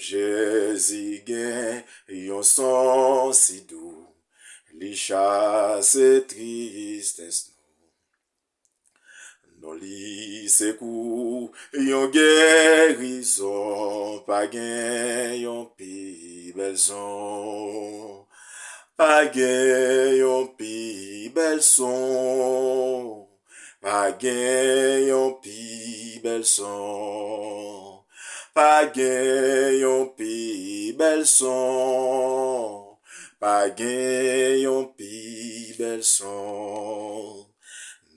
Jésus gen yon son si doux, li chasse tristesse non li sekou, yon guérison, pa gen yon pi bel son. Pa gen yon pi bel son. Pa gen yon pi bel son. Pa gen yon pi bel son. Pa gen yon pi bel son.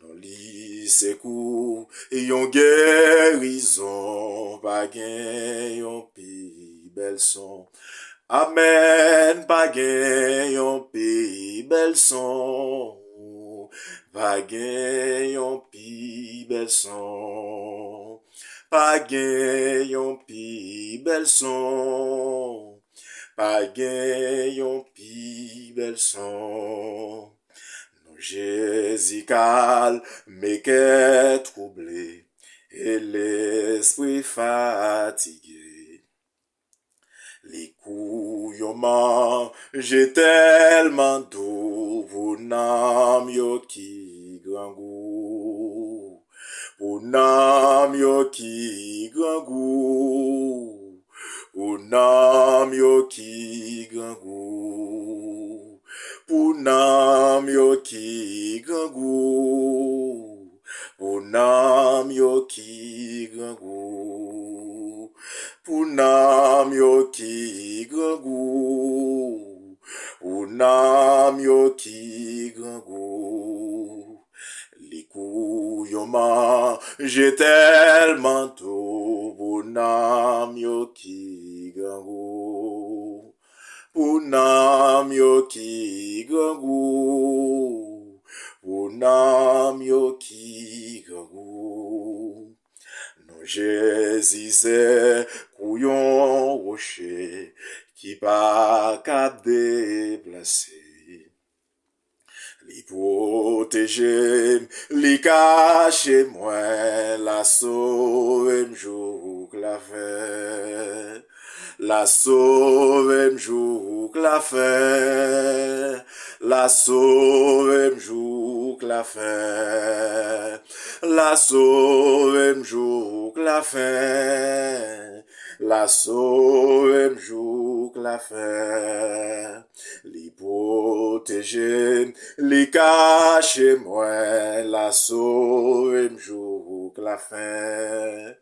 Non li sekou, yon guérison, pa gen yon pi bel son. Amen, pa gen yon pi bel son. Pa gen yon pi bel son. Pa gen yon pi bel son. Pa gen yon pi bel son. Jésus calme qu'est troublé et l'esprit fatigué. Les couilles j'ai tellement d'eau pour n'am yo qui grand goût. Pour n'am yo qui grand goût. Pour n'am yo qui grand goût. Pour n'am yo qui grand goût. Pour n'am yo qui grand goût. Pour n'am yo qui grand goût. Pour n'am yo qui grand goût. Les couilles j'ai tellement d'eau. Pour n'am yo qui grand goût. Pour n'am yo qui grand goût. Pour n'am yo qui grand goût. Non, Jésus c'est couillon rocher qui pas qu'à déplacer. Li protéger, li cacher moi, la sauve m'jouk la fait. La sauve m'jouk la fait. La sauve m'jouk la fait. La sauve m'jouk la fait. La sauve m'jouk la fait. Li protéger, li cacher moi, la sauve m'jouk la fait.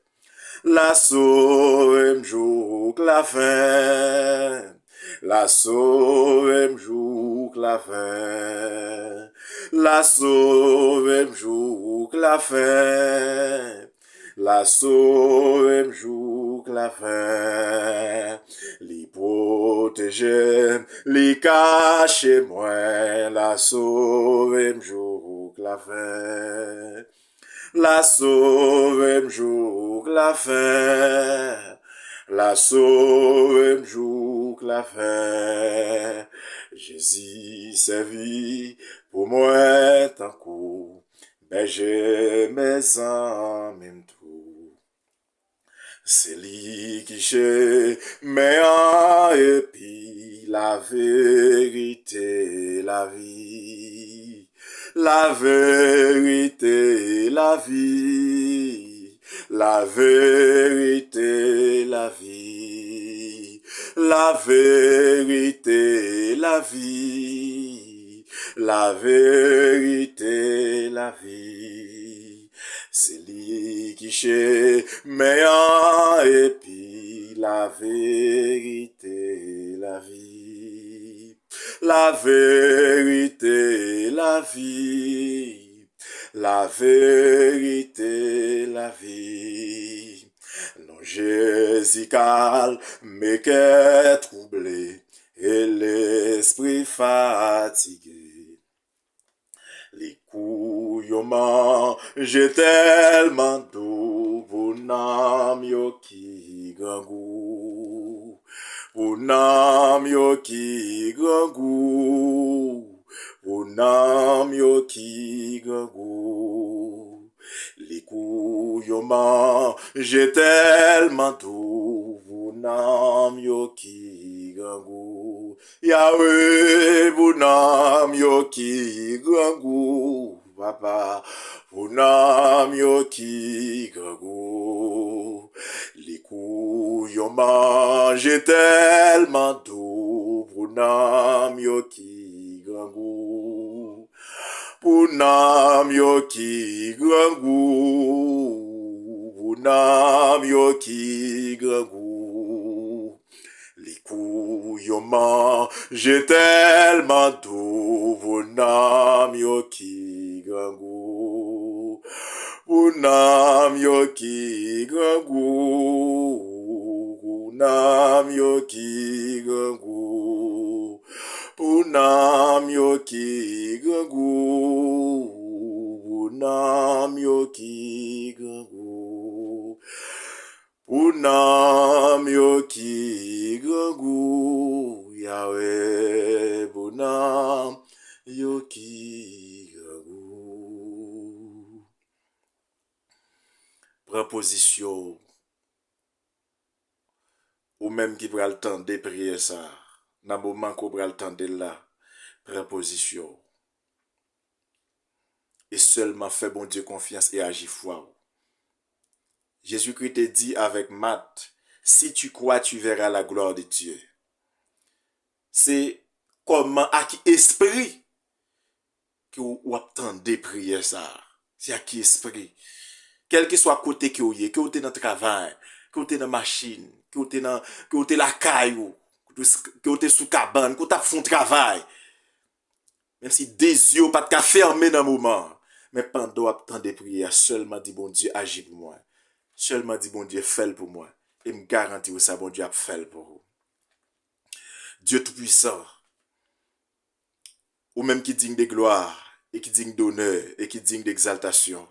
La sauve m'jouk la fait. La sauve m'jouk la fait. La sauve m'jouk la fait. La sauve m'jouk la fait. Li protéger, li cacher moi, la sauve m'jouk la fait. La sauve m'jouk la fait. La sauve m'jouk la fait. Jésus servi pour moi tant coup. Ben j'ai mes âmes même tout. C'est lui qui chez mais et puis la vérité, la vie. La vérité, la vie. La vérité, la vie. La vérité, la vie. La vérité, la vie. C'est lui qui chez meilleur et puis la vérité, la vie. La vérité, la vie. La vérité, la vie. Non, Jésus calme, mais qu'est troublé, et l'esprit fatigué. Les couilles j'ai tellement d'eau, pour n'am yo qui grand goût. Pour n'am yo qui grand goût. Pour n'am yo qui grand goût. Les couilles j'ai tellement d'eau, pour nam yo ki gangou. Yahweh, bonam yo ki gangou. Papa, bonam yo ki gangou. Les coups yo mangé tellement d'eau. Bonam yo ki gangou. Bonam yo ki gangou. Bonam yo ki gangou. Les couilles yo mangé tellement d'eau. Bonam yo ki gangou. Bonam yo ki gangou. Bonam yo ki gangou. Bonam yo ki gangou. Bonam yo ki gangou. Bonam yo ki gangou. Yahweh, bonam yo ki gangou. Prends position. Ou même qui prend le temps de prier ça. Dans le moment qu'on prend le temps de là. Prends position. Et seulement fais bon Dieu confiance et agis foi. Jésus-Christ te dit avec Matthieu, si tu crois, tu verras la gloire de Dieu. C'est comment, à qui esprit, que vous attendez prier ça. C'est à qui esprit. Quel que soit côté que vous êtes dans le travail, que vous êtes dans la machine, que vous êtes dans la caillou, que vous êtes sous cabane, que vous êtes fait un travail. Même si des yeux pas de fermer dans le moment. Mais pendant vous attendez prier, seulement dit bon Dieu, agis pour moi. Seulement dit bon Dieu, fais-le pour moi. Et me garantit que ça, bon Dieu, a fait pour vous. Dieu Tout-Puissant, ou même qui digne de gloire, et qui digne d'honneur, et qui digne d'exaltation.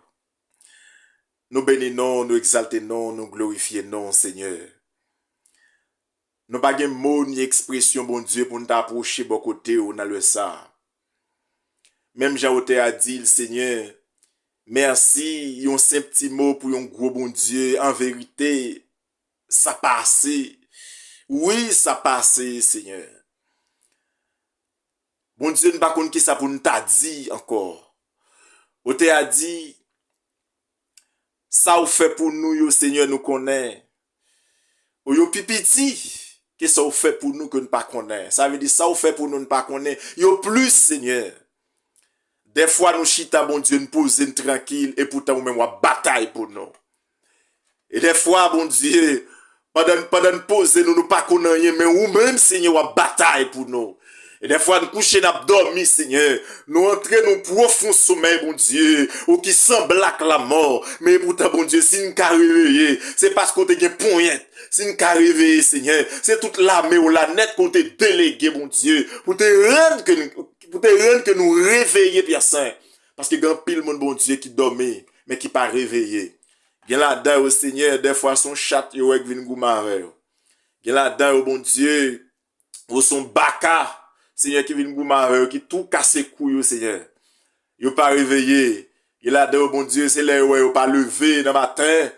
Nous bénissons, nous exaltons, nous glorifions, Seigneur. Nous n'avons pas de mots ni expression, bon Dieu, pour nous approcher de côté ou dans le ça. Même Jaoté a dit, Seigneur, merci, un simple petit mot pour un gros bon Dieu. En vérité, ça passe. Oui, ça passe, Seigneur. Bon Dieu, nous ne pas qui ça pour nous t'a dit encore. Ou te a dit, ça ou fait pour nous, yo Seigneur, nous connaît. Ou yo pipiti, que ça ou fait pour nous que nous pas connaît. Ça veut dire, ça ou fait pour nous ne pas connaît. Yo plus, Seigneur. Des fois, nous chita, bon Dieu, nous posons tranquille, et pourtant, nous même, on bataille pour nous. Et des fois, bon Dieu, pendant nous poser, nous pas connaissons, mais nous même, Seigneur, on bataille pour nous. Et des fois, nous couchons, nous dormir, Seigneur. Nous entrons dans profond sommeil, bon Dieu, ou qui semble la mort. Mais pourtant, bon Dieu, si nous avons réveillé, c'est parce qu'on te gagne poignette. Si nous avons réveillé, Seigneur, c'est toute l'armée ou la net qu'on te délégué, bon Dieu, pour te rendre que nous réveiller, Père Saint. Parce que il y a pile monde, bon Dieu, qui dormait, mais qui pas réveillé. Il y a là-dedans, Seigneur, des fois, son chat, il y a vin goumare. Il y a là-dedans, bon Dieu, ou son baka, Seigneur, qui vient goumare, qui tout casse couilles, Seigneur. Il pas réveillé. Il y a là-dedans, bon Dieu, c'est là où il pas levé dans le matin.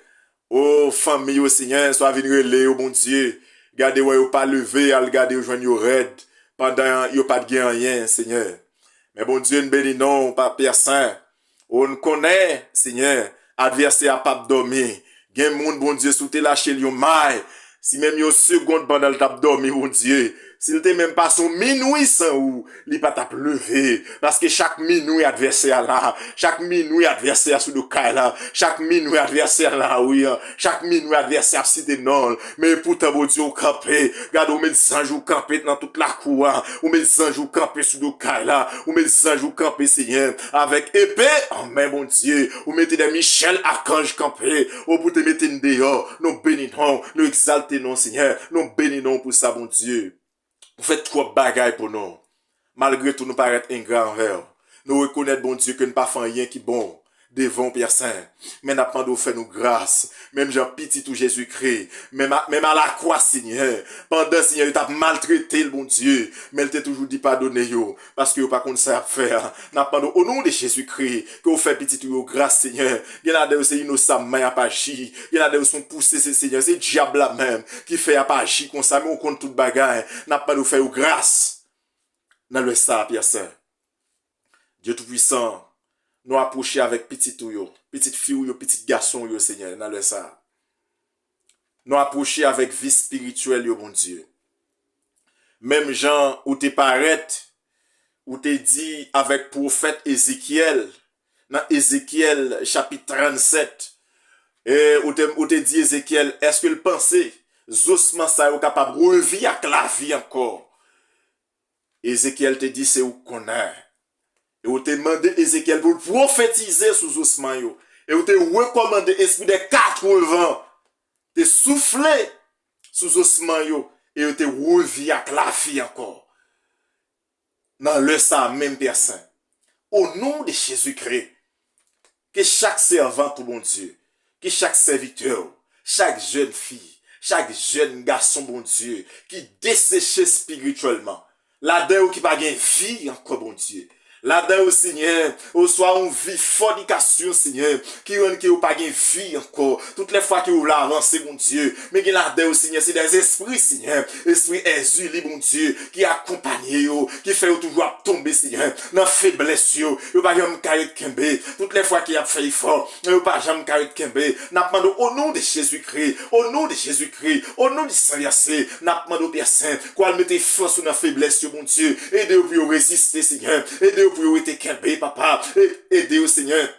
Oh, famille, au Seigneur, soit venir relais, bon Dieu. Regardez où il pas levé, à regarder où joindre red. Pendant, il pas de gain rien, Seigneur. Mais bon Dieu, nous bénissons, Père Saint. On connaît, Seigneur, adversaire pas dormir. Gen monde, bon Dieu, sous te lâché lion maille. Si même yon seconde pendant le tap dormi, bon Dieu. S'il te même pas son minuit sans ou, li pas tap levé. Parce que chaque minuit adversaire là, chaque minuit adversaire sous le cas là, chaque minuit adversaire là, oui, chaque minuit adversaire si t'es non. Mais pourtant, bon Dieu, ou campé. Regarde, ou met des anges ou campé dans toute la cour, ou met des anges ou campé sous le cas là, ou met des anges ou campé, Seigneur, avec épée en main, bon Dieu, ou mettez des Michel archange campé, ou pour te mettre dehors, nous bénissons, nous exaltons, non, Seigneur, nous bénissons pour ça, bon Dieu. Vous faites trop de bagailles pour nous. Malgré tout, nous paraître ingrats envers. Nous reconnaissons, bon Dieu, que nous ne pas fait rien qui est bon. devant Père Saint. Mais n'a pas de faire nous grâce. Même Jean petit tout Jésus-Christ. Même à la croix, Seigneur. Pendant, Seigneur, il t'a maltraité, le bon Dieu. Mais il t'a toujours dit pardonner, yo. Parce que pas qu'on sait faire. N'a pas au nom de Jésus-Christ, que vous faites petit tout, grâce, Seigneur. Il y en a des c'est innocent, mais à pas agir. Il y en a des sont poussés, Seigneur. C'est le diable là même, qui fait à pas agir comme ça, mais on compte toute bagaille. N'a pas de faire grâce. Dans le ça, Père Saint. Dieu Tout-Puissant, nous approcher avec petit tout yo, petite fille ou petit garçon yo, Seigneur, dans le ça. Nous approcher avec vie spirituelle yo, bon Dieu. Même Jean, où t'es paraît, où t'es dit avec prophète Ézéchiel, dans Ézéchiel chapitre 37, et où t'es dit Ézéchiel, est-ce que le pensée, ossements ça est capable de revivre avec la vie encore? Ézéchiel te dit c'est où qu'on est. Et où te demandé Ézéchiel pour prophétiser sous ossements yo. Et où te recommandé esprit de 80, te soufflé sous ossements yo. Et où te revivre avec la vie encore. Dans le ça même personne. Au nom de Jésus-Christ, que chaque servant tout bon Dieu, que chaque serviteur, chaque jeune fille, chaque jeune garçon bon Dieu, qui desséché spirituellement, là-dedans qui pas gain vie encore bon Dieu. Là-dedans, Seigneur, au soit on vit fornication, Seigneur, qui rend que vous pas gain vie encore. Toutes les fois que vous voulez avancer, mon Dieu. Mais que là-dedans, Seigneur, c'est des esprits, Seigneur. Esprit exulé, mon Dieu, qui accompagne vous, qui fait toujours tomber, Seigneur, dans faiblesse, vous pas jamais carré de kembe. Toutes les fois qu'il a fait effort, vous pas jamais carré de kembe. N'a demandé au nom de Jésus-Christ, au nom de Jésus-Christ, au nom du Saint-Versé, n'a demandé au Père Saint, quoi mettez force dans faiblesse, mon Dieu. Aidez-vous pour résister, Seigneur. Aidez-vous pour être calmé, papa. Aidez au Seigneur.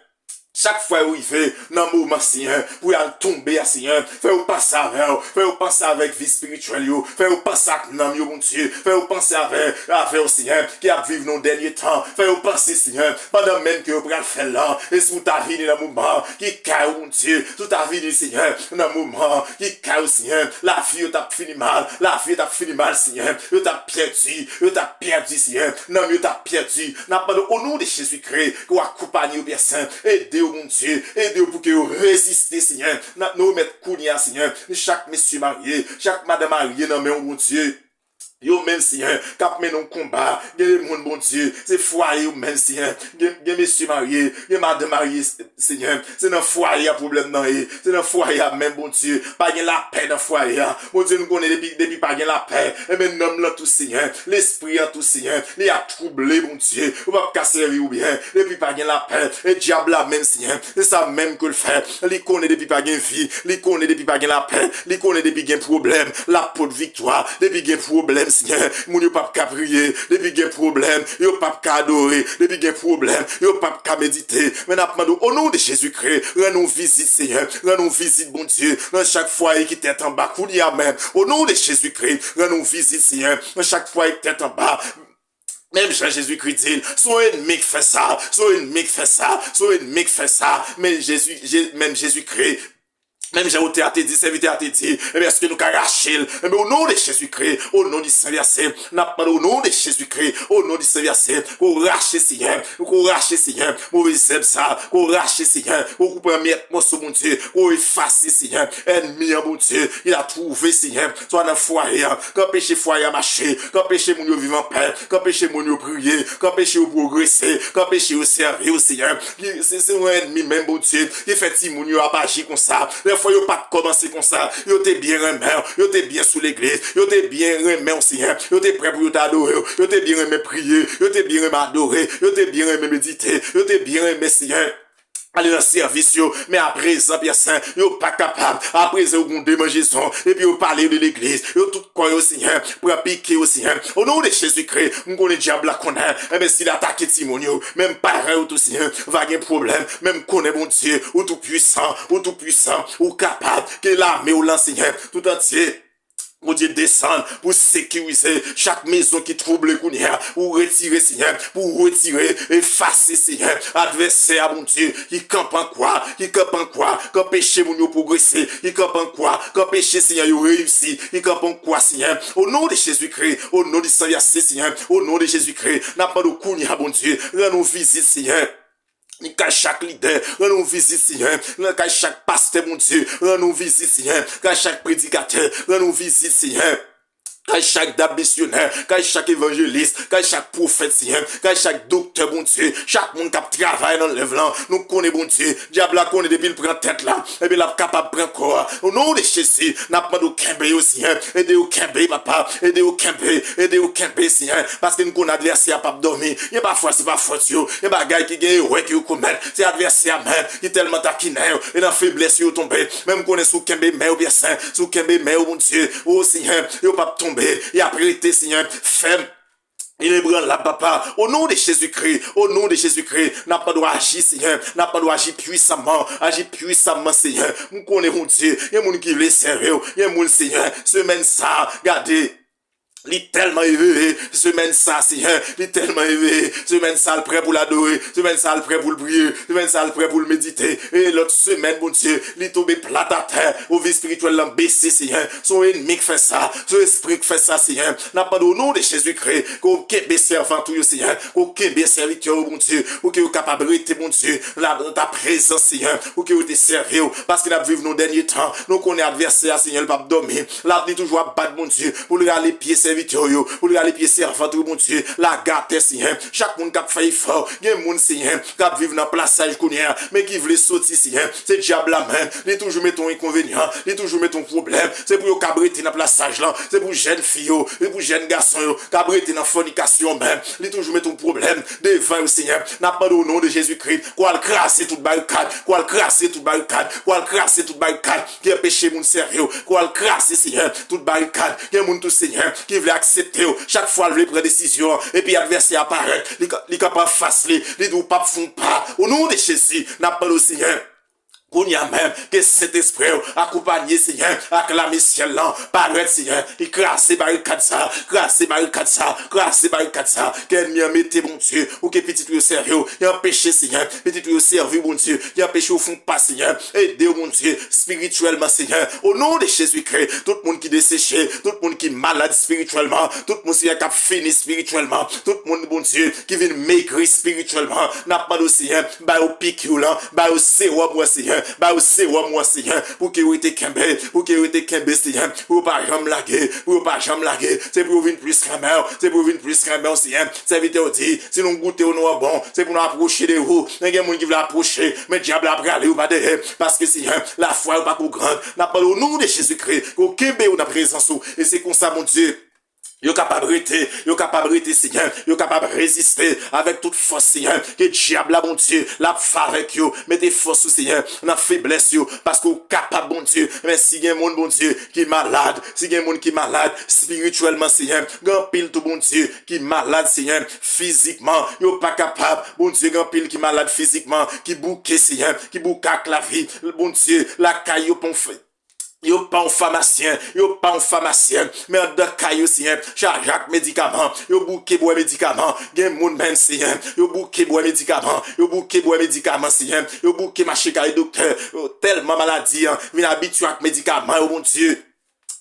Chaque fois où il fait, dans le moment, Seigneur, pour y tomber, Seigneur, fais-vous passer avec, fais-vous penser avec vie spirituelle, fais-vous penser avec l'âme, mon Dieu, fais-vous penser avec, au Seigneur, qui a vécu nos derniers temps, fais-vous penser, Seigneur, pendant même que vous pouvez le faire là, et sous ta vie, dans le moment, qui caille, mon Dieu, sous ta vie, Seigneur, dans le moment, qui caille, Seigneur, la vie, t'a fini mal, Seigneur, t'a perdu, Seigneur, non, t'a perdu, n'a pas au nom de Jésus-Christ, qu'on accompagne au Père Saint, aidez mon Dieu, aidez-vous pour que vous résistez, Seigneur. Nous mettons Kounia, Seigneur. Chaque monsieur marié, chaque madame mariée, non, mais mon Dieu. Yo même Seigneur, cap men non combat, gen le monde bon Dieu, c'est foyer ou même Seigneur, gen monsieur marié, gen madame marié Seigneur, c'est dans foyer problème nan c'est dans foyer même bon Dieu, pas gen la paix dans foyer. Mon Dieu nous connaît depuis pas gen la paix. Et ben nom là tout Seigneur, l'esprit en tout Seigneur, il a troublé mon Dieu, ou pas casser ou bien, depuis pas gen la paix, et diable là même Seigneur, c'est ça même que le fait. Il connaît depuis pas gen vie, il connaît depuis pas gen la paix, il connaît depuis gen problème, la peau de victoire, depuis gen problème Seigneur, moun yo pas qu'à prier, depuis qu'il y a problème, yo pas qu'à adorer, depuis qu'il y a problème, yo pas qu'à méditer. Mais n'a pas au nom de Jésus-Christ, rends-nous visite, Seigneur, rends-nous visite, bon Dieu, dans chaque foyer qui t'est en bas, kounia même, au nom de Jésus-Christ, rends-nous visite, Seigneur, dans chaque foyer qui t'est en bas. Même Jésus-Christ dit, son ennemi qui fait ça, son ennemi qui fait ça, son ennemi qui fait ça, mais même Jésus-Christ, même j'ai ôté à te dit, serviteur à te dit, eh bien, est-ce que nous arracher, eh bien, au nom de Jésus-Christ, au nom du Saint-Versé, au nom de Jésus-Christ, au nom du Saint-Versé, qu'on rache, Seigneur, mauvais zèbre ça, qu'on rache, Seigneur, qu'on coupe un morceau, mon Dieu, qu'on efface, Seigneur, ennemi, mon Dieu, il a trouvé, Seigneur, soit dans le foyer, quand péché foyer marcher, quand péché mon Dieu vivre en paix, quand péché mon Dieu prier, quand péché au progresser, quand péché au servir, au Seigneur, c'est un ennemi, même, mon Dieu, qui fait si mon Dieu a pas agi comme ça, fois yo pas commencé comme ça, yo t'es bien remet, yo t'es bien sous l'église, yo t'es bien remet au Seigneur, yo t'es prêt pour t'adorer, yo t'es bien remet prier, yo t'es bien remet adorer, yo t'es bien remet méditer, yo t'es bien remet Seigneur. Allez dans le service, mais à présent, Père Saint, yo pas capable, à présent, vous démanger son, et puis vous parlez de l'église, yo tout quoi au Seigneur, pour appliquer au Seigneur, au nom de Jésus-Christ, nous connaissons diable là qu'on a, eh bien, s'il attaque Timonio, même parent ou tout Seigneur, va avoir un problème, même connaît mon Dieu, ou tout puissant, ou capable, que l'armée ou l'enseignant, tout entier, pour Dieu descendre, pour sécuriser chaque maison qui trouble Kounia, pour retirer, Seigneur, pour retirer, effacer, Seigneur, adversaire, mon Dieu, qui campe en quoi, quand péché, mon Dieu, progresser, qui campe en quoi, quand péché, Seigneur, il réussit, qui campe en quoi, Seigneur, au nom de Jésus-Christ, au nom du Saint-Versé, Seigneur, au nom de Jésus-Christ, n'a pas de Kounia, mon Dieu, rends-nous visite, Seigneur. Qu'à chaque leader, rends-nous visite, Seigneur. Qu'à chaque pasteur, mon Dieu, rends-nous visite, Seigneur. Qu'à chaque prédicateur, rends-nous visite, Seigneur. Qu'à chaque dame missionnaire, qu'à chaque évangéliste, qu'à chaque prophète, Seigneur, qu'à chaque docteur, bon Dieu, chaque monde qui travaille dans le lèvre, nous connaissons, bon Dieu, diable la connaît depuis le prend tête là, et bien la capable de prendre corps. Au nom de Jésus, n'a pas de Kembe aussi, aidez au Kembe, papa, aidez au Kembe, Seigneur, parce que nous connaissons adversaire pas dormir, il n'y a pas foi, c'est pas faute, il y a pas gars qui gagne, ouais, qui vous commettent, c'est adversaire même, qui tellement taquine, et dans faiblesse, il tombe, même qu'on est sous Kembe, mais au bien saint, sous Kembe, mais au bon Dieu, oh Seigneur, il pas tomber. Et après, été, Seigneur, ferme. Il est brûlant là, papa, au nom de Jésus-Christ, n'a pas droit agir, Seigneur, n'a pas droit agir puissamment, Seigneur. Nous connaissons, mon Dieu, il y a des gens qui veulent servir, il y a des gens, Seigneur, semaine ça, regardez. Il est tellement éveillé, semaine ça, Seigneur, il est tellement éveillé, semaine ça, le prêt pour l'adorer, semaine ça, le prêt pour le prier, semaine ça, le prêt pour le méditer, et l'autre semaine, mon Dieu, il est tombé plat à terre, au vie spirituel, l'embêté, Seigneur, son ennemi qui fait ça, son esprit qui fait ça, Seigneur, n'a pas au nom de Jésus-Christ, qu'on kembe servant tout, Seigneur, qu'on kembe serviteur, mon Dieu, ou que vous capable de mon Dieu, là, dans ta présence, Seigneur, ou que vous te servez, parce qu'il a vécu nos derniers temps, nous connaissons adversaire, Seigneur, le pape dormir, là, il toujours à battre, mon Dieu, pour le les pieds pour les pieds servants, mon Dieu, la gâte, Seigneur. Chaque monde qui a fait effort, il y a un monde, Seigneur, qui a vécu dans le plaçage, mais qui veut sortir, Seigneur. C'est diable la même. Il toujours met ton inconvénient, il toujours met ton problème. C'est pour cabriter dans le plaçage là. C'est pour jeunes filles, c'est pour jeunes garçons, cabriter dans la fornication même. Il toujours met ton problème devant, Seigneur. N'a pas au nom de Jésus-Christ. Quoi le crasser toute barricade, quoi le crasser toute barricade, quoi le crasser toute barricade, qui a péché mon sérieux, quoi le crasser, Seigneur, toute barricade, qui a mon tout, Seigneur, qui veut accepter, chaque fois, il veut prendre décision, et puis l'adversaire apparaît, il est capable de face, il ne pas font pas. Au nom de Jésus, n'a pas le Seigneur. Qu'on y a même que cet esprit accompagné, Seigneur, acclamé ciel là, paraît, Seigneur, il crasse barricade ça, qu'elle m'y mette, mon Dieu, ou que petit peu sérieux, il empêche, Seigneur, petit peu servir, mon Dieu, il empêche au fond pas, Seigneur, aidez, mon Dieu, spirituellement, Seigneur, au nom de Jésus-Christ, tout le monde qui est desséché, tout le monde qui est malade spirituellement, tout le monde qui a fini spirituellement, tout le monde, mon Dieu, qui vient maigrir spirituellement, n'a pas de Seigneur, bah au pic, là, bah au sérum, moi, Seigneur, bah aussi moi Seigneur pour que vous êtes kembe Seigneur pour pas jamais laguer c'est pour venir plus cramer Seigneur serviteur dit si nous goûter au noir bon c'est pour nous approcher de vous il y a des gens qui veulent approcher mais diable a aller ou pas derrière parce que Seigneur la foi est pas pour grande n'a pas au nom de Jésus-Christ au kembe ou dans présence et c'est comme ça mon Dieu. Yo capable de Seigneur, yo capable de résister avec toute force, Seigneur, que diable, là, mon Dieu, la fa avec yo, mettez force, Seigneur, dans faiblesse, yo, parce que vous capable, bon Dieu, mais si y a un monde, bon Dieu, qui est malade, si y a un monde qui est malade, spirituellement, Seigneur, grand pile tout, bon Dieu, qui est malade, Seigneur, physiquement, yo pas capable, bon Dieu, grand pile qui est malade physiquement, qui bouquet, Seigneur, qui bouquet la vie, bon Dieu, la caille, yo, yo pas un pharmacien, mais en deux cas, yo, Seigneur, charge médicament, yo bouquet bois médicament, gen moun men, Seigneur, yo bouquet bois médicament, Seigneur, yo bouquet marché carré docteur, tellement maladie, vin habitué avec médicament, oh mon Dieu.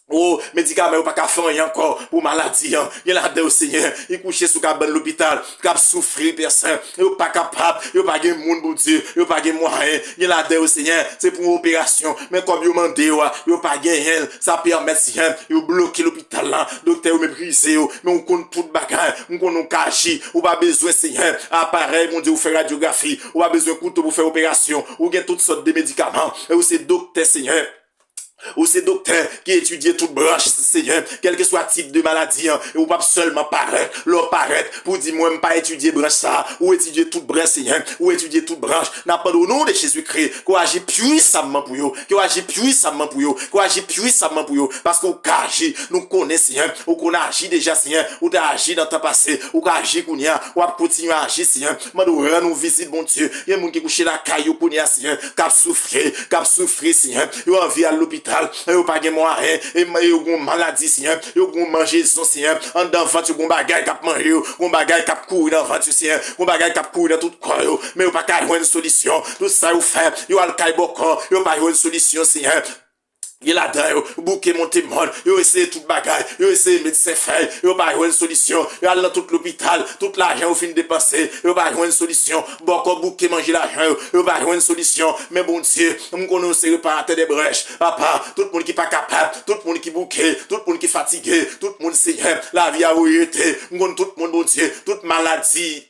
Oh, médicament, pas qu'à faire rien encore pour maladie, il a des Seigneur, il couché sous cabane l'hôpital, cap souffrir personne, il pas capable, il pas de monde bon Dieu, il pas de moyen, il a des Seigneur, c'est pour une opération, mais comme il mande il pas rien, ça permet Seigneur, il bloquer l'hôpital là, docteur méprisé, mais on compte tout bagarre, on compte cacher, on pas besoin Seigneur, appareil mon Dieu, ou faire radiographie, on pas besoin couteau pour faire opération, ou get toutes sortes de médicaments, et ou c'est docteur Seigneur. Ou c'est docteur qui étudie toute branche, Seigneur, quel que soit type de maladie, et ou pas seulement paraître, pour dire, moi, pas étudier branche ça, ou étudier toute branche, Seigneur, ou étudier toute branche, n'a pas au nom de Jésus-Christ, qu'on agit puissamment pour vous, parce qu'on agit, nous connaissons, Seigneur, ou qu'on agit déjà, Seigneur, ou t'as agi dans le temps passé, ou qu'on agit, qu'on y a, ou à continuer à agir, Seigneur, mais nous rendons visite, bon Dieu, il y a des gens qui couchent la caillou, qu'on y a, Seigneur, cap souffrir, Seigneur, ils ont envie à l'hôpital, yo pas gen moyen et yo gon maladie Seigneur yo gon manger son Seigneur en dans ventre gon bagay k'ap manger gon bagay k'ap courir dans ventre Seigneur gon bagay k'ap courir dans tout corps mais yo pas ka une solution tout ça yo fait yo al kay boko yo pas une solution Seigneur Il a dedans bouquet monté monde, yo essayé toute bagaille, yo essayé médecin faire, yo pas une solution, yo allé dans tout l'hôpital, tout l'argent au fin dépenser, yo pas une solution, beaucoup bouquet manger l'argent, yo pas une solution, mais bon Dieu, on connaît c'est réparateur des brèches, papa, tout le monde qui pas capable, tout le monde qui bouquet, tout le monde qui fatigué, tout le monde Seigneur, la vie a ouété, on connaît tout le monde bon Dieu, toute maladie,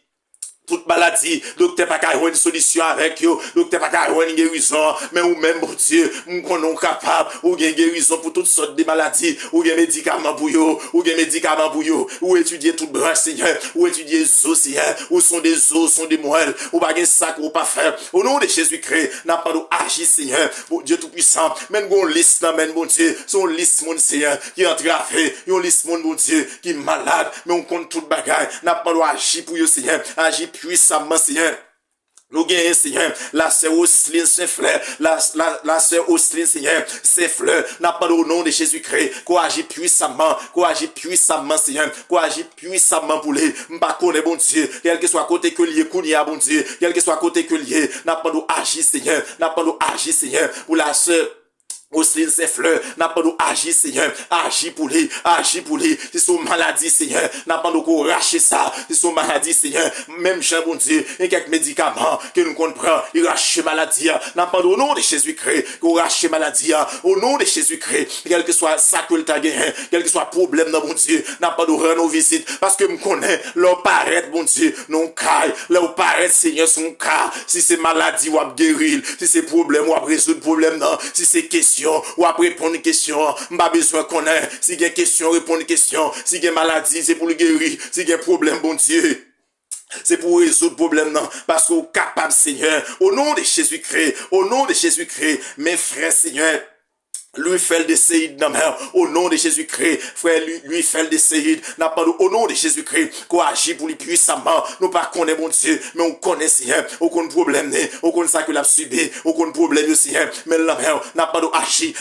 docteur pas qu'à une solution avec yo, docteur pas qu'à une guérison, mais ou même, bon Dieu, nous sommes capables, ou bien guérison pour toutes sortes de maladies, ou bien médicaments pour yo, ou étudier toute branche, Seigneur, ou étudier les os, Seigneur, ou sont des os, sont des moelles, ou pas un sac, ou pas faire. Au nom de Jésus-Christ, n'a pas d'agir, Seigneur, bon Dieu tout-puissant, même une liste, même, bon Dieu, son liste, mon Seigneur, qui est entravé, une liste, mon Dieu, qui est malade, mais on compte toute bagaille, n'a pas d'agir pour yo, Seigneur, agir puissamment, Seigneur. Nous gagnons, Seigneur, la sœur Osseline Saint-Fleur, la sœur Osseline, Seigneur, Saint-Fleur, n'a pas au nom de Jésus-Christ, qu'on agit puissamment, Seigneur, qu'on agit puissamment pour les, m'pas connaît, bon Dieu, quel que soit côté que lié, Kounia, bon Dieu, quel que soit côté que lié, n'a pas agir, Seigneur, pour la sœur Osseline Saint-Fleur, n'a pas d'agir, Seigneur, agis pour lui, c'est son maladie, Seigneur, n'a pas de racher ça, c'est son maladie, Seigneur, même Jean, bon Dieu, et quelques médicaments que nous comprenons, il rache maladie, n'a pas au nom de Jésus-Christ, qu'on rache maladie, au nom de Jésus-Christ, quel que soit ça que le t'a gagné, quel que soit problème, dans bon Dieu, n'a pas de rendre nos visites, parce que me connaît, leur paraît, bon Dieu, non caille, leur paraît, Seigneur, son cas, si c'est maladie, ou à guérir, si c'est problème, ou à résoudre problème, non, si c'est question, ou après répondre une question, m'pas besoin qu'on ait, si il y a question, répondre une question, si il y a maladie, c'est pour le guérir, si il y a problème, bon Dieu. C'est pour résoudre le problème, non, parce qu'on est capable, Seigneur, au nom de Jésus-Christ, mes frères, Seigneur, lui fait le séide dans mer, au nom de Jésus-Christ, frère, lui fait le séide, n'a pas au nom de Jésus-Christ, qu'on agit pour lui puissamment, nous pas connaît mon Dieu, mais on connaît Seigneur, aucun problème, aucun ça que l'a subi, aucun problème Seigneur, mais la mer, n'a pas d'agir,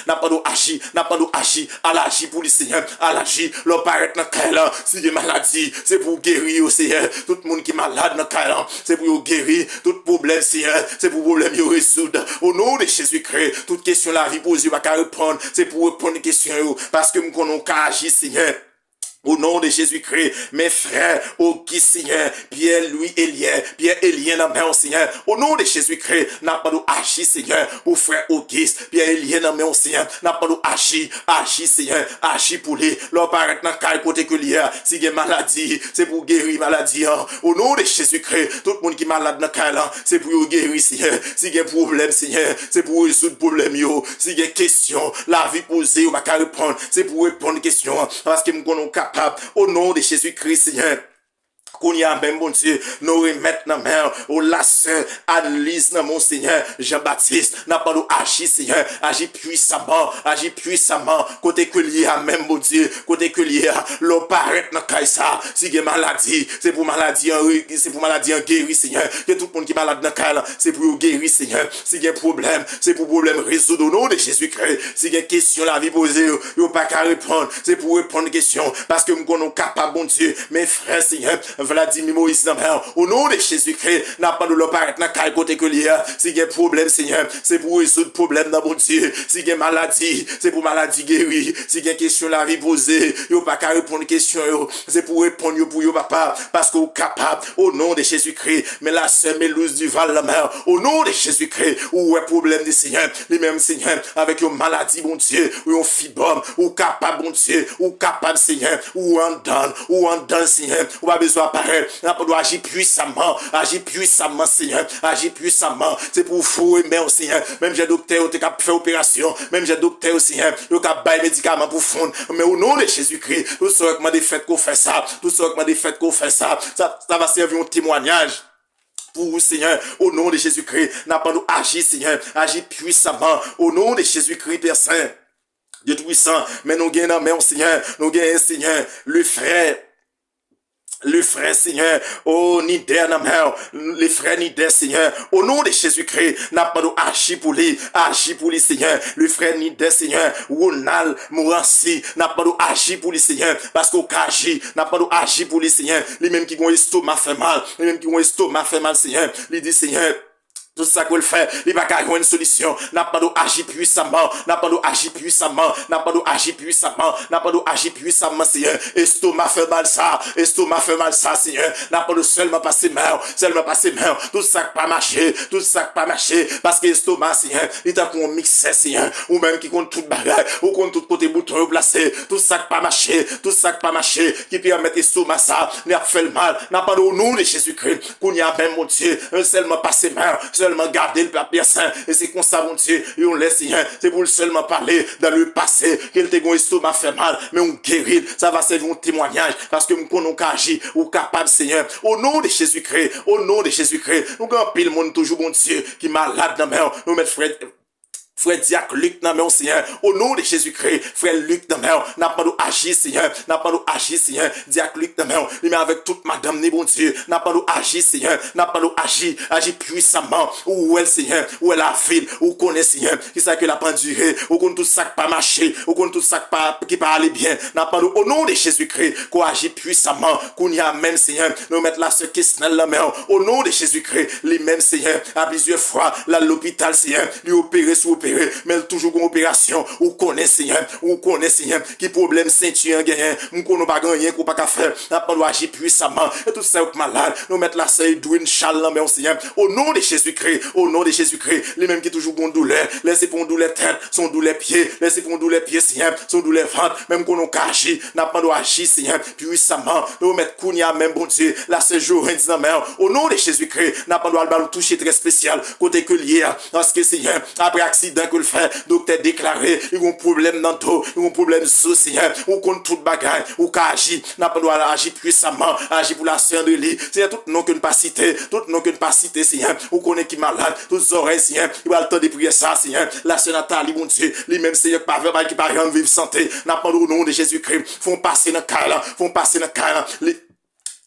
à l'agir pour le Seigneur, à l'agir, leur paraître dans le là, si il y a maladie, c'est pour guérir au Seigneur, tout le monde qui est malade dans le là, c'est pour guérir, tout problème Seigneur, c'est pour problème résoudre, au nom de Jésus-Christ, toute question la vie posée, va qu'à répondre, c'est pour répondre aux questions, parce que nous connaissons qu'à agir, Seigneur. Au nom de Jésus-Christ, mes frères, au qui Seigneur, Pierre-Élien, la main au Seigneur, au nom de Jésus-Christ, n'a pas d'agir, Seigneur, au frère Auguste, Pierre-Élien, la main au Seigneur, n'a pas d'agir, Seigneur, agir pour lui, leur paraître dans le côté que l'hier, si il y a maladie, c'est pour guérir maladie, au nom de Jésus-Christ, tout le monde qui est malade dans le cas, c'est pour guérir, Seigneur, si il y a problème, Seigneur, c'est pour résoudre problème, si il y a question, la vie posée, on va pas répondre, c'est pour répondre aux questions, parce que nous connaissons au nom de Jésus-Christ, Seigneur. Qu'on y a même, bon Dieu, nous remettre dans la main, au la sœur, Annelise, dans mon Seigneur, Jean-Baptiste, n'a pas d'agir, Seigneur, agir puissamment, côté que l'y a même, bon Dieu, côté que l'y a, l'on paraît dans Kaïsa, si il y a maladie, c'est pour maladie en guéri, Seigneur, que tout le monde qui est malade dans Kaïla, c'est pour guérir, Seigneur, si il y a problème, c'est pour problème résoudre au nom de Jésus-Christ, si il y a question, la vie posée, il n'y a pas qu'à répondre, c'est pour répondre aux questions, parce que nous sommes capables, bon Dieu, mes frères, Seigneur, Vladimir Moïse, au nom de Jésus-Christ, n'a pas de l'opérer dans quel côté que l'hier, s'il y a problème, Seigneur, c'est pour résoudre le problème dans mon Dieu, s'il y a maladie, c'est pour maladie guérie, s'il y a question la vie posée, il n'y a pas qu'à répondre aux questions, c'est pour répondre pour vous, papa, parce qu'on est capable, au nom de Jésus-Christ, mais la sœur Mélouse du Val la mer, au nom de Jésus-Christ, où est problème des Seigneur, les mêmes Seigneur, avec une maladie, bon Dieu, ou un fibrome, ou capable, bon Dieu, ou capable, Seigneur, ou en dedans, Seigneur, ou pas besoin apparaître, on doit agir puissamment, Seigneur, agir puissamment, c'est pour vous aimer, Seigneur, même j'ai docteur, qui a fait opération, même j'ai docteur, Seigneur, qui a baillé médicaments pour fondre, mais au nom de Jésus-Christ, tout ce qui m'a des fêtes qu'on fait ça, ça va servir un témoignage. Pour vous, Seigneur, au nom de Jésus-Christ, n'a pas nous agir, Seigneur, agir puissamment, au nom de Jésus-Christ, Père Saint, Dieu tout-puissant, mais nous gagnons, mais Seigneur, Seigneur, le frère, Seigneur, oh, Nider, les frères Nider, Seigneur, au nom de Jésus-Christ, n'a pas d'agir pour lui, Seigneur, le frère Nider, Seigneur, Ronald Morancy, n'a pas d'agir pour lui, Seigneur, parce qu'au Kaji, n'a pas d'agir pour lui, Seigneur, les mêmes qui ont estomac fait mal, Seigneur, il dit, Seigneur, Tout ça qu'on fait, il va pas avoir une solution. N'a pas d'agir puissamment, n'a pas d'agir puissamment, n'a pas d'agir puissamment, n'a pas d'agir puissamment, Seigneur. Estomac fait mal ça, estomac fait mal ça, Seigneur. N'a pas de seulement passer main, seulement passer main. Tout ça pas marché, tout ça pas marché. Parce que estomac, Seigneur, il t'a qu'on mixe, Seigneur. Ou même qui compte tout bagage, ou compte tout côté bouton placé. Tout ça pas marché, tout ça pas marché. Qui permet estomac ça, n'a fait le mal. N'a pas au nom de Jésus-Christ, qu'on y a même mon Dieu, seulement passer main. Seulement garder le papier saint. Et c'est comme ça, mon Dieu. Et on laisse rien. C'est pour seulement parler dans le passé. Qu'il te gon estomac fait mal. Mais on guérit. Ça va servir un témoignage. Parce que nous connaissons qu'agir. Ou capable, Seigneur. Au nom de Jésus-Christ. Au nom de Jésus-Christ. Nous avons pile monde toujours, mon Dieu. Qui est malade dans main. Nous mettons frère Diac Luc dans mon Seigneur, au nom de Jésus-Christ, frère Luc dans mon, n'a pas d'agir, Seigneur, n'a pas d'agir, Seigneur, Diac Luc dans mon, mais avec toute madame, ni bon Dieu, n'a pas d'agir, Seigneur, n'a pas d'agir, agir puissamment, où elle, Seigneur, où elle a ville, où connaît, Seigneur, qui ça que l'a pas duré, où connaît tout ça qui pas marché, où connaît tout ça qui pas aller bien, n'a pas au nom de Jésus-Christ, qu'on agit puissamment, qu'on y a même, Seigneur, nous mettre là ce qui dans la main, au nom de Jésus-Christ, les mêmes, Seigneur, à plusieurs fois, là, l'hôpital, Seigneur, lui opérer sous opérer, mais toujours une opération, ou connaît Seigneur, qui problème ceinture gagné, nous connaissons pas gagné, qu'on pas qu'à faire, n'a pas agir puissamment, et tout ça est malade, nous mettre la seuil douine chaleur, mais Seigneur, au nom de Jésus-Christ, les mêmes qui toujours une douleur, laissez pour une douleur tête, son douleur pied, laissez pour une douleur pied, Seigneur, son douleur ventre, même qu'on a agir, n'a pas agir, Seigneur, puissamment, nous mettre Kounia, même bon Dieu, la ce jour, au nom de Jésus-Christ, n'a pas nous toucher très spécial, côté que lié, parce que Seigneur, après accident que le fait, docteur déclaré, il y a un problème dans le dos, il y a un problème social, ou contre toute bagaille, ou qu'à agir, n'a pas droit à agir puissamment, agir pour la sœur de lit, c'est tout nom que ne pas citer, tout nom que ne pas citer, Seigneur, ou connaît qui malade, toutes oreilles, Seigneur, il va le temps de prier ça, Seigneur, la sœur Nathalie, mon Dieu, lui-même, Seigneur, pas verbal qui parle en vivre santé, n'a pas au nom de Jésus-Christ, font passer dans le cas là,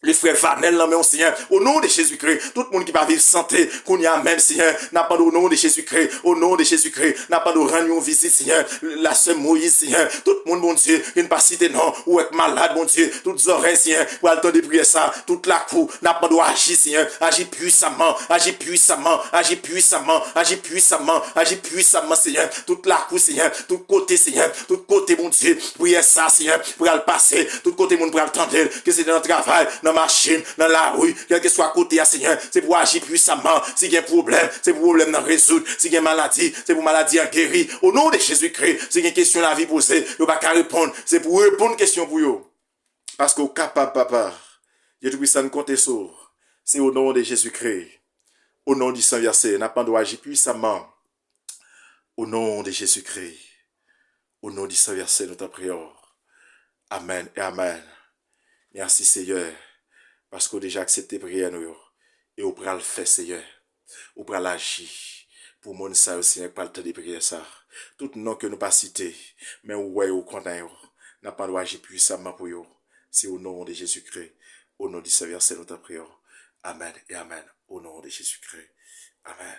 les frères Vanel, là, mais on Seigneur, au nom de Jésus-Christ, tout le monde qui va vivre santé, qu'on y a même, Seigneur, n'a pas au nom de Jésus-Christ, au nom de Jésus-Christ, n'a pas de rendre visite, Seigneur, la sœur Moïse, Seigneur, tout le monde, mon Dieu, qui ne pas citer non, ou être malade, mon Dieu, toutes les oreilles, Seigneur, pour le temps de prier ça, toute la cour, n'a pas de agir, Seigneur, agir puissamment, agir puissamment, agir puissamment, agir puissamment, agir puissamment, Seigneur, toute la cour, Seigneur, tout côté, Seigneur, tout côté, mon Dieu, prier ça, Seigneur, pour le passer, tout côté, mon pour le tendre, que c'est dans le travail, dans la machine, dans la rue, quel que soit côté à Seigneur, c'est pour agir puissamment. S'il y a un problème, c'est pour problème dans résoudre. S'il y a une maladie, c'est pour maladie en guérir. Au nom de Jésus-Christ, s'il y a une question à la vie posée, il n'y a pas qu'à répondre. C'est pour répondre une question pour vous. Parce qu'au capable, papa, Dieu tout puissant nous compte sur. C'est au nom de Jésus-Christ. Au nom du Saint-Versé, n'a pas de agir puissamment. Au nom de Jésus-Christ. Au nom du Saint-Versé, notre prière. Amen et Amen. Merci Seigneur. Parce qu'on a déjà accepté prière nous. Et on pourra le faire, Seigneur. On pourra l'agir. Pour mon ça aussi, pas le temps de prier ça. Tout nom que nous pas cité. Mais ouais, au condamné. N'a pas d'agir puissamment pour vous. C'est au nom de Jésus-Christ. Au nom du Seigneur, c'est notre prière. Amen et Amen. Au nom de Jésus-Christ. Amen.